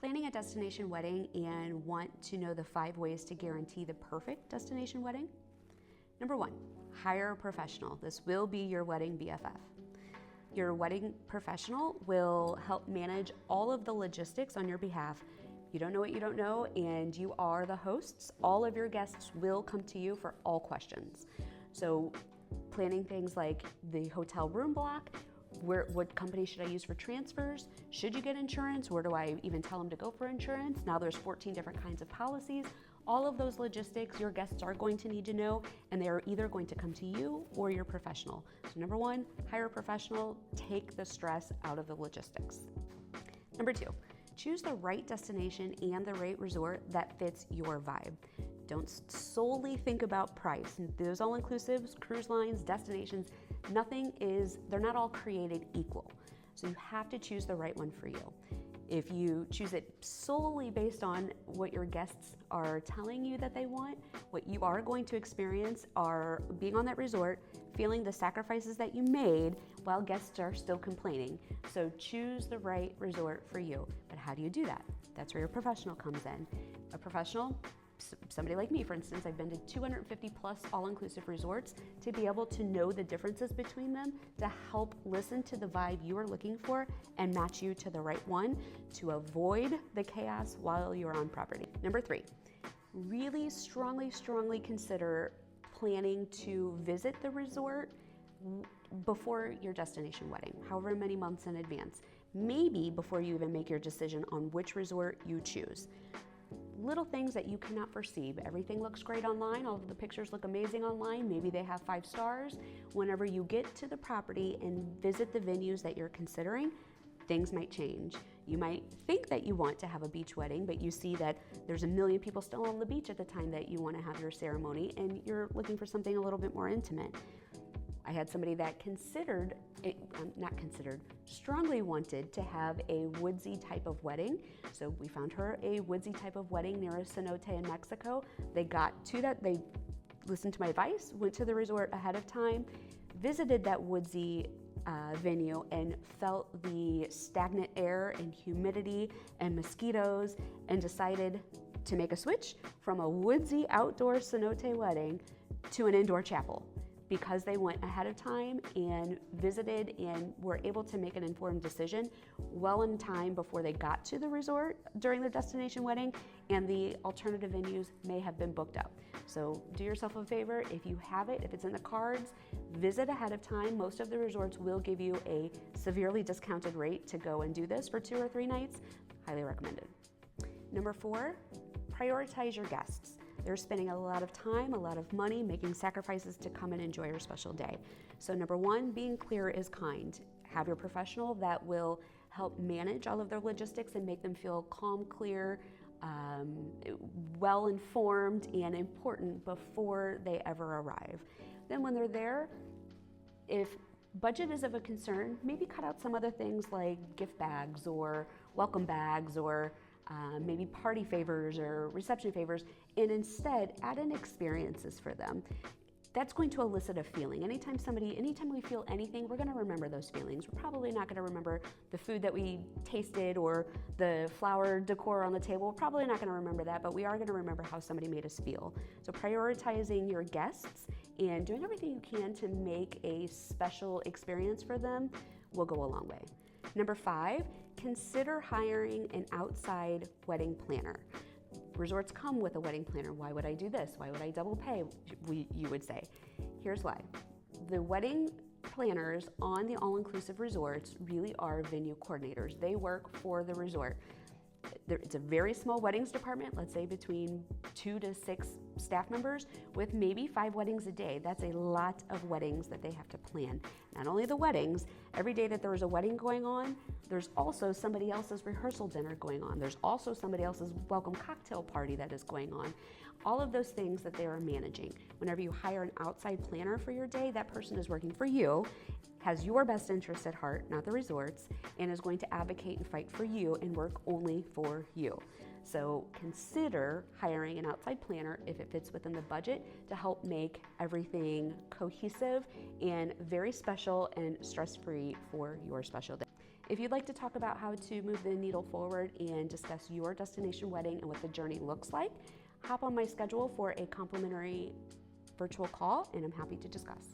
Planning a destination wedding and want to know the 5 ways to guarantee the perfect destination wedding? Number 1, hire a professional. This will be your wedding BFF. Your wedding professional will help manage all of the logistics on your behalf. You don't know what you don't know, and you are the hosts. All of your guests will come to you for all questions. So planning things like the hotel room block, what company should I use for transfers? Should you get insurance? Where do I even tell them to go for insurance? Now there's 14 different kinds of policies. All of those logistics your guests are going to need to know, and they are either going to come to you or your professional. So number 1, hire a professional, take the stress out of the logistics. Number 2, choose the right destination and the right resort that fits your vibe. Don't solely think about price. Those all-inclusives, cruise lines, destinations, they're not all created equal. So you have to choose the right one for you. If you choose it solely based on what your guests are telling you that they want, what you are going to experience are being on that resort, feeling the sacrifices that you made while guests are still complaining. So choose the right resort for you. But how do you do that? That's where your professional comes in. A professional, somebody like me, for instance, I've been to 250 plus all-inclusive resorts to be able to know the differences between them, to help listen to the vibe you are looking for and match you to the right one to avoid the chaos while you're on property. Number 3, really strongly consider planning to visit the resort before your destination wedding, however many months in advance, maybe before you even make your decision on which resort you choose. Little things that you cannot foresee. Everything looks great online. All of the pictures look amazing online. Maybe they have 5 stars. Whenever you get to the property and visit the venues that you're considering, things might change. You might think that you want to have a beach wedding, but you see that there's a million people still on the beach at the time that you want to have your ceremony, and you're looking for something a little bit more intimate. I had somebody that strongly wanted to have a woodsy type of wedding. So we found her a woodsy type of wedding near a cenote in Mexico. They got to that, they listened to my advice, went to the resort ahead of time, visited that woodsy venue and felt the stagnant air and humidity and mosquitoes, and decided to make a switch from a woodsy outdoor cenote wedding to an indoor chapel, because they went ahead of time and visited and were able to make an informed decision well in time before they got to the resort during their destination wedding, and the alternative venues may have been booked up. So do yourself a favor, if you have it, if it's in the cards, visit ahead of time. Most of the resorts will give you a severely discounted rate to go and do this for 2 or 3 nights. Highly recommended. Number 4, prioritize your guests. They're spending a lot of time, a lot of money, making sacrifices to come and enjoy your special day. So number 1, being clear is kind. Have your professional that will help manage all of their logistics and make them feel calm, clear, well-informed, and important before they ever arrive. Then when they're there, if budget is of a concern, maybe cut out some other things like gift bags or welcome bags or maybe party favors or reception favors, and instead add in experiences for them. That's going to elicit a feeling. Anytime we feel anything, we're gonna remember those feelings. We're probably not gonna remember the food that we tasted or the flower decor on the table. We're probably not gonna remember that, but we are gonna remember how somebody made us feel. So prioritizing your guests and doing everything you can to make a special experience for them will go a long way. Number 5, consider hiring an outside wedding planner. Resorts come with a wedding planner. Why would I do this? Why would I double pay? You would say. Here's why. The wedding planners on the all-inclusive resorts really are venue coordinators. They work for the resort. It's a very small weddings department, let's say between 2 to 6 staff members with maybe 5 weddings a day. That's a lot of weddings that they have to plan. Not only the weddings, every day that there's a wedding going on, there's also somebody else's rehearsal dinner going on. There's also somebody else's welcome cocktail party that is going on. All of those things that they are managing. Whenever you hire an outside planner for your day, that person is working for you, has your best interest at heart, not the resort's, and is going to advocate and fight for you and work only for you. So consider hiring an outside planner if it fits within the budget to help make everything cohesive and very special and stress-free for your special day. If you'd like to talk about how to move the needle forward and discuss your destination wedding and what the journey looks like, hop on my schedule for a complimentary virtual call, and I'm happy to discuss.